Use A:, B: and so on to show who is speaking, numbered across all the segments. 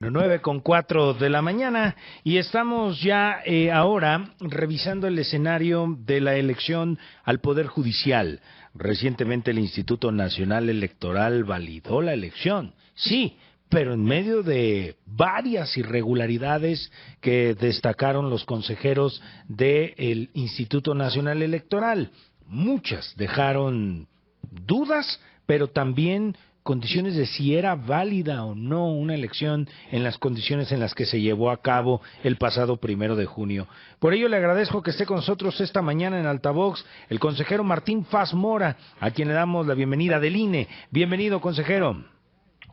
A: 9:04 de la mañana y estamos ya ahora revisando el escenario de la elección al Poder Judicial. Recientemente el Instituto Nacional Electoral validó la elección, sí, pero en medio de varias irregularidades que destacaron los consejeros del Instituto Nacional Electoral. Muchas dejaron dudas, pero también condiciones de si era válida o no una elección en las condiciones en las que se llevó a cabo el pasado 1 de junio. Por ello le agradezco que esté con nosotros esta mañana en Altavox el consejero Martín Faz Mora, a quien le damos la bienvenida del INE. Bienvenido, consejero.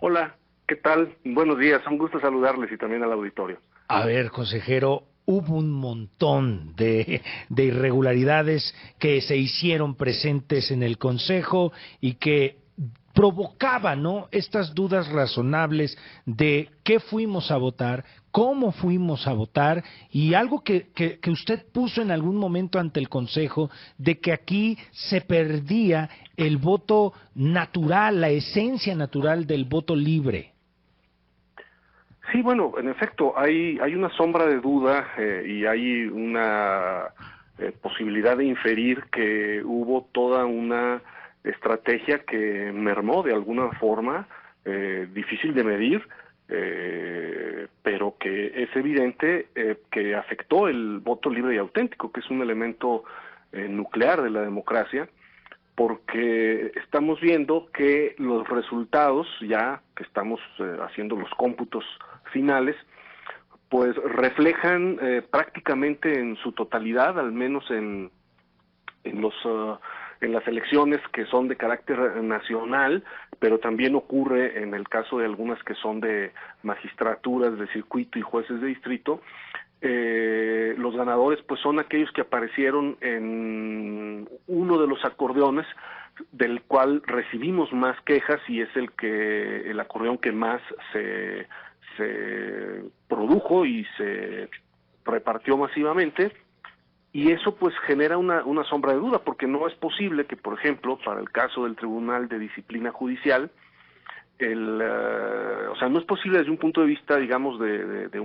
B: Hola, ¿qué tal? Buenos días, un gusto saludarles y también al auditorio.
A: A ver, consejero, hubo un montón de irregularidades que se hicieron presentes en el Consejo y que provocaba, ¿no?, estas dudas razonables de qué fuimos a votar, cómo fuimos a votar, y algo que usted puso en algún momento ante el Consejo, de que aquí se perdía el voto natural, la esencia natural del voto libre.
B: Sí, bueno, en efecto, hay una sombra de duda y hay una posibilidad de inferir que hubo toda una estrategia que mermó de alguna forma, difícil de medir, pero que es evidente que afectó el voto libre y auténtico, que es un elemento nuclear de la democracia, porque estamos viendo que los resultados, ya que estamos haciendo los cómputos finales, pues reflejan prácticamente en su totalidad, al menos en las elecciones que son de carácter nacional, pero también ocurre en el caso de algunas que son de magistraturas de circuito y jueces de distrito. Los ganadores pues son aquellos que aparecieron en uno de los acordeones del cual recibimos más quejas, y es el acordeón que más se produjo y se repartió masivamente. Y eso pues genera una sombra de duda, porque no es posible que, por ejemplo, para el caso del Tribunal de Disciplina Judicial, o sea, no es posible desde un punto de vista, digamos, de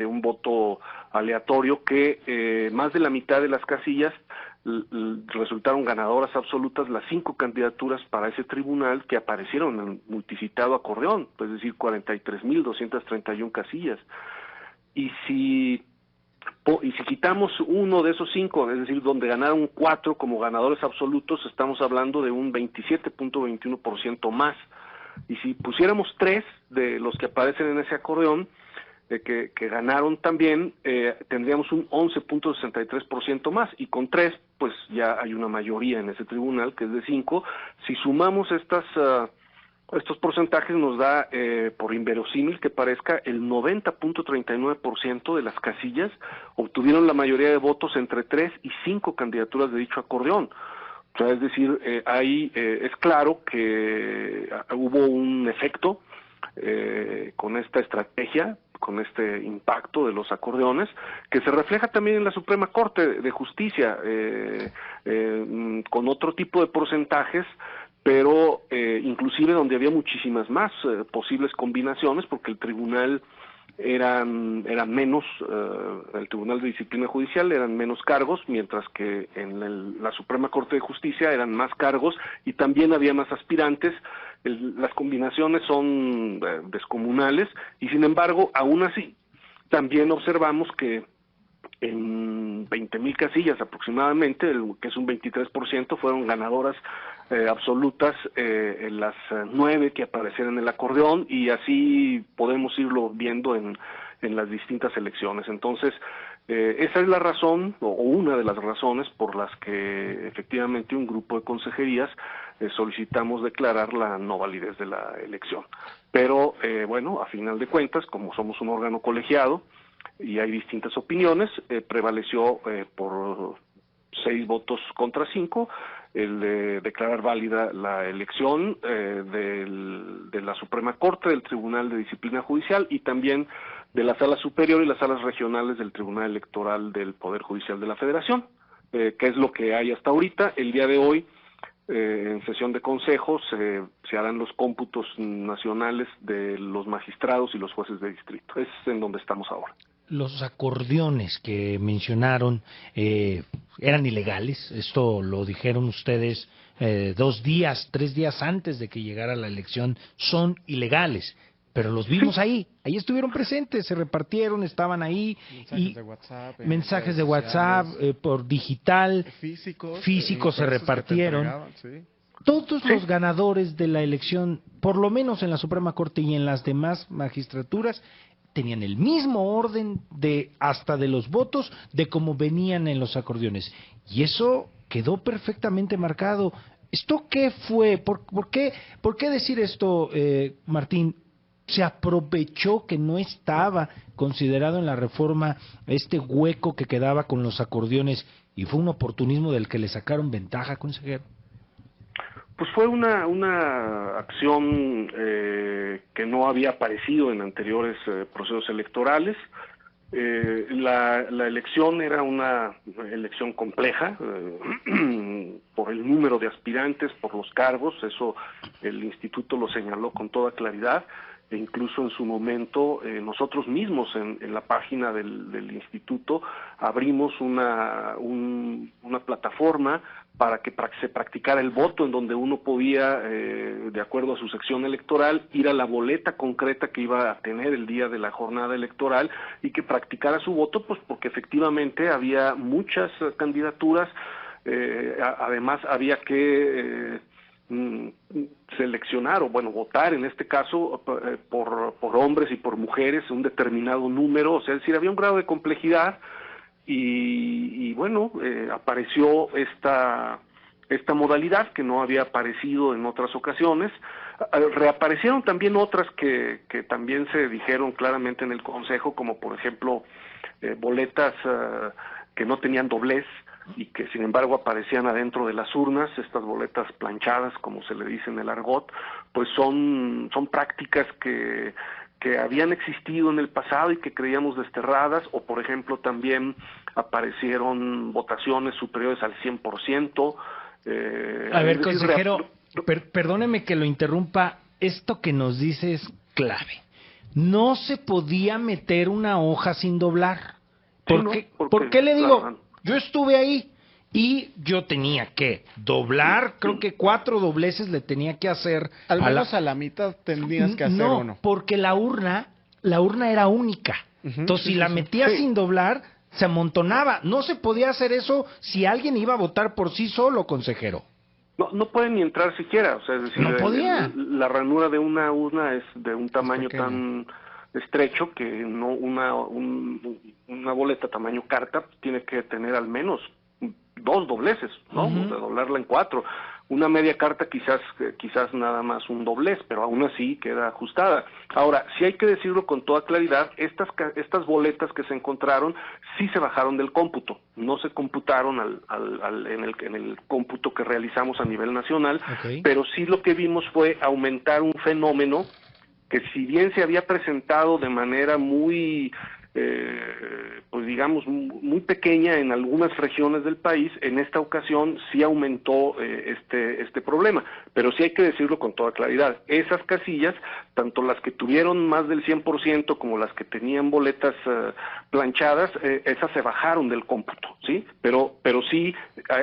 B: un voto aleatorio, que más de la mitad de las casillas resultaron ganadoras absolutas las 5 candidaturas para ese tribunal que aparecieron en el multicitado acordeón, es decir, 43,231 casillas. Y si quitamos uno de esos 5, es decir, donde ganaron 4 como ganadores absolutos, estamos hablando de un 27.21% más. Y si pusiéramos 3 de los que aparecen en ese acordeón, que ganaron también, tendríamos un 11.63% más, y con 3, pues ya hay una mayoría en ese tribunal, que es de 5. Si sumamos estos porcentajes, nos da, por inverosímil que parezca, el 90.39% de las casillas obtuvieron la mayoría de votos entre 3 y 5 candidaturas de dicho acordeón. O sea, es decir, es claro que hubo un efecto con esta estrategia, con este impacto de los acordeones, que se refleja también en la Suprema Corte de Justicia, con otro tipo de porcentajes, pero inclusive donde había muchísimas más posibles combinaciones, porque el tribunal era menos, el Tribunal de Disciplina Judicial eran menos cargos, mientras que en la Suprema Corte de Justicia eran más cargos y también había más aspirantes. Las combinaciones son descomunales, y sin embargo, aún así, también observamos que en 20,000 casillas aproximadamente, que es un 23%, fueron ganadoras absolutas en las 9 que aparecen en el acordeón, y así podemos irlo viendo en las distintas elecciones. Entonces, esa es la razón, o una de las razones por las que efectivamente un grupo de consejerías solicitamos declarar la no validez de la elección. Pero, bueno, a final de cuentas, como somos un órgano colegiado y hay distintas opiniones, prevaleció por 6 votos contra 5 el de declarar válida la elección de la Suprema Corte, del Tribunal de Disciplina Judicial y también de la Sala Superior y las salas regionales del Tribunal Electoral del Poder Judicial de la Federación, que es lo que hay hasta ahorita. El día de hoy en sesión de consejo se harán los cómputos nacionales de los magistrados y los jueces de distrito. Es en donde estamos ahora.
A: Los acordeones que mencionaron eran ilegales. Esto lo dijeron ustedes 2 días, 3 días antes de que llegara la elección. Son ilegales. Pero los vimos ahí estuvieron presentes, se repartieron, estaban ahí. Mensajes de WhatsApp, por digital, físicos se repartieron. Todos los ganadores de la elección, por lo menos en la Suprema Corte y en las demás magistraturas, tenían el mismo orden hasta de los votos de cómo venían en los acordeones. Y eso quedó perfectamente marcado. ¿Esto qué fue? ¿Por qué decir esto, Martín? Se aprovechó que no estaba considerado en la reforma este hueco que quedaba con los acordeones y fue un oportunismo del que le sacaron ventaja, consejero.
B: Pues fue una acción que no había aparecido en anteriores procesos electorales. La elección era una elección compleja por el número de aspirantes, por los cargos, eso el instituto lo señaló con toda claridad. E incluso en su momento nosotros mismos en la página del instituto abrimos una plataforma para que se practicara el voto, en donde uno podía, de acuerdo a su sección electoral, ir a la boleta concreta que iba a tener el día de la jornada electoral y que practicara su voto, pues porque efectivamente había muchas candidaturas, además había que seleccionar o votar en este caso por hombres y por mujeres un determinado número, o sea, es decir, había un grado de complejidad y apareció esta modalidad que no había aparecido en otras ocasiones. Reaparecieron también otras que también se dijeron claramente en el Consejo, como por ejemplo boletas que no tenían doblez y que sin embargo aparecían adentro de las urnas. Estas boletas planchadas, como se le dice en el argot, pues son prácticas que habían existido en el pasado y que creíamos desterradas, o por ejemplo también aparecieron votaciones superiores al 100%.
A: A ver, consejero, perdóneme que lo interrumpa, esto que nos dice es clave. No se podía meter una hoja sin doblar. ¿Por qué le digo? Claro, yo estuve ahí y yo tenía que doblar, creo que 4 dobleces le tenía que hacer.
C: Al menos a la mitad tenías que hacer uno.
A: No, porque la urna era única. Entonces, si la metías sin doblar, se amontonaba. No se podía hacer eso si alguien iba a votar por sí solo, consejero.
B: No pueden ni entrar siquiera, o sea, es decir,
A: no podía.
B: La ranura de una urna es de un tamaño tan estrecho que no una boleta tamaño carta tiene que tener al menos 2 dobleces, ¿no? De doblarla en 4. Una media carta quizás nada más un doblez, pero aún así queda ajustada. Ahora, sí hay que decirlo con toda claridad, estas boletas que se encontraron sí se bajaron del cómputo, no se computaron en el cómputo que realizamos a nivel nacional, pero sí lo que vimos fue aumentar un fenómeno que si bien se había presentado de manera muy pues digamos muy pequeña en algunas regiones del país, en esta ocasión sí aumentó este problema, pero sí hay que decirlo con toda claridad, esas casillas, tanto las que tuvieron más del 100% como las que tenían boletas planchadas, esas se bajaron del cómputo, ¿sí? Pero sí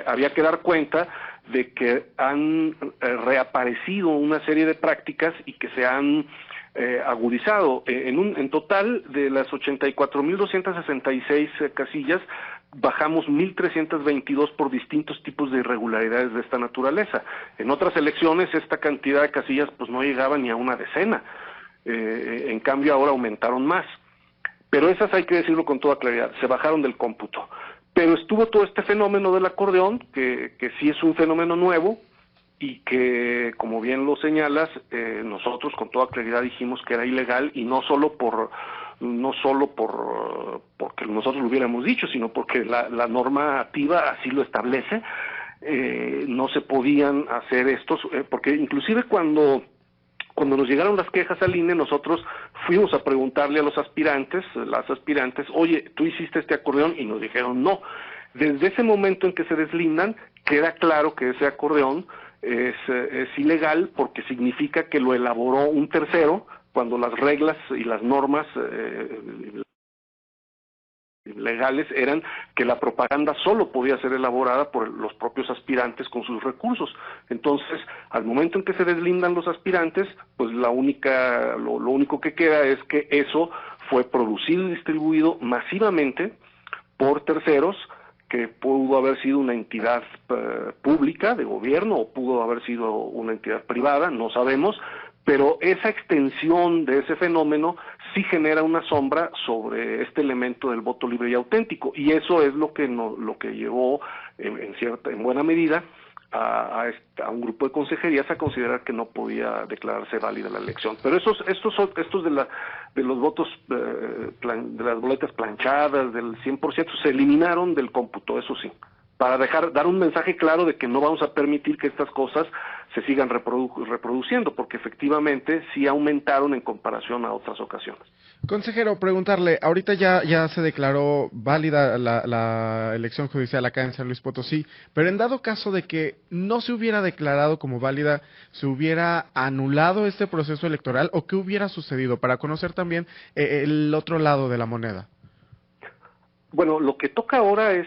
B: había que dar cuenta de que han reaparecido una serie de prácticas y que se han agudizado. En total, de las 84.266 casillas, bajamos 1.322 por distintos tipos de irregularidades de esta naturaleza. En otras elecciones, esta cantidad de casillas pues no llegaba ni a una decena. En cambio, ahora aumentaron más. Pero esas, hay que decirlo con toda claridad, se bajaron del cómputo. Pero estuvo todo este fenómeno del acordeón, que sí es un fenómeno nuevo, y que, como bien lo señalas, nosotros con toda claridad dijimos que era ilegal, y no solo porque nosotros lo hubiéramos dicho, sino porque la normativa así lo establece. No se podían hacer estos, porque inclusive cuando nos llegaron las quejas al INE, nosotros fuimos a preguntarle a las aspirantes, oye, ¿tú hiciste este acordeón? Y nos dijeron no. Desde ese momento en que se deslindan, queda claro que ese acordeón es ilegal porque significa que lo elaboró un tercero, cuando las reglas y las normas legales eran que la propaganda solo podía ser elaborada por los propios aspirantes con sus recursos. Entonces, al momento en que se deslindan los aspirantes, pues lo único que queda es que eso fue producido y distribuido masivamente por terceros, que pudo haber sido una entidad pública de gobierno o pudo haber sido una entidad privada, no sabemos, pero esa extensión de ese fenómeno sí genera una sombra sobre este elemento del voto libre y auténtico, y eso es lo que llevó en buena medida a un grupo de consejerías a considerar que no podía declararse válida la elección. Pero estos de los votos de las boletas planchadas del 100% se eliminaron del cómputo, eso sí, para dar un mensaje claro de que no vamos a permitir que estas cosas se sigan reproduciendo, porque efectivamente sí aumentaron en comparación a otras ocasiones.
C: Consejero, preguntarle, ahorita ya se declaró válida la elección judicial acá en San Luis Potosí, pero en dado caso de que no se hubiera declarado como válida, ¿se hubiera anulado este proceso electoral o qué hubiera sucedido? Para conocer también el otro lado de la moneda.
B: Bueno, lo que toca ahora es,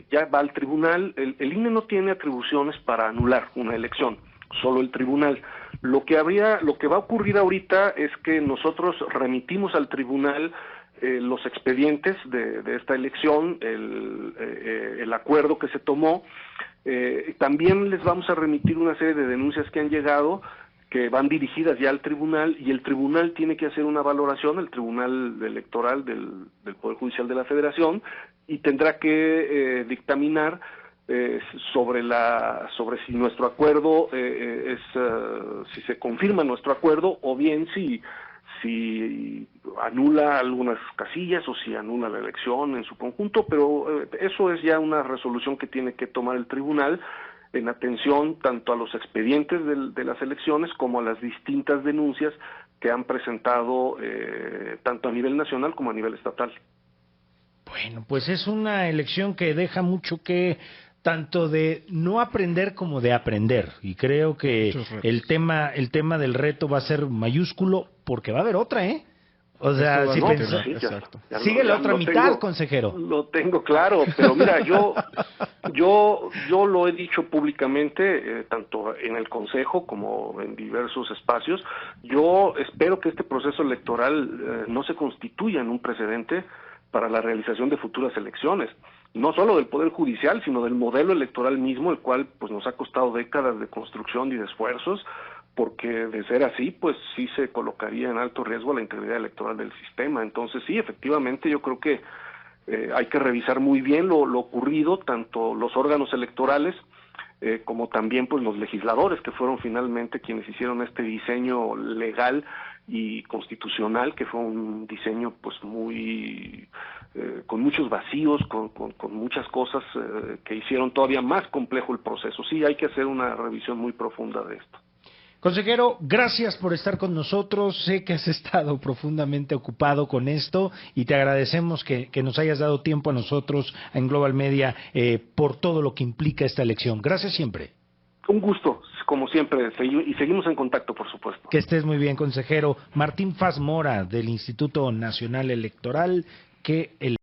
B: ya va al tribunal, el INE no tiene atribuciones para anular una elección, solo el tribunal. Lo que va a ocurrir ahorita es que nosotros remitimos al tribunal los expedientes de esta elección, el acuerdo que se tomó, también les vamos a remitir una serie de denuncias que han llegado, que van dirigidas ya al tribunal, y el tribunal tiene que hacer una valoración, el tribunal electoral del Poder Judicial de la Federación, y tendrá que dictaminar sobre si nuestro acuerdo si se confirma nuestro acuerdo, o bien si anula algunas casillas o si anula la elección en su conjunto, pero eso es ya una resolución que tiene que tomar el tribunal, en atención tanto a los expedientes de las elecciones como a las distintas denuncias que han presentado tanto a nivel nacional como a nivel estatal.
A: Bueno, pues es una elección que deja mucho que tanto de no aprender como de aprender, y creo que el tema del reto va a ser mayúsculo porque va a haber otra, ¿eh? O sea, si sigue la otra mitad, consejero.
B: Lo tengo claro, pero mira, yo lo he dicho públicamente, tanto en el Consejo como en diversos espacios. Yo espero que este proceso electoral no se constituya en un precedente para la realización de futuras elecciones, no solo del Poder Judicial, sino del modelo electoral mismo, el cual pues nos ha costado décadas de construcción y de esfuerzos, porque de ser así, pues sí se colocaría en alto riesgo la integridad electoral del sistema. Entonces sí, efectivamente, yo creo que hay que revisar muy bien lo ocurrido, tanto los órganos electorales como también pues los legisladores, que fueron finalmente quienes hicieron este diseño legal y constitucional, que fue un diseño pues muy con muchos vacíos, con muchas cosas que hicieron todavía más complejo el proceso. Sí, hay que hacer una revisión muy profunda de esto.
A: Consejero, gracias por estar con nosotros. Sé que has estado profundamente ocupado con esto y te agradecemos que nos hayas dado tiempo a nosotros en Global Media por todo lo que implica esta elección. Gracias siempre.
B: Un gusto, como siempre, y seguimos en contacto, por supuesto.
A: Que estés muy bien, consejero. Martín Faz Mora, del Instituto Nacional Electoral, que el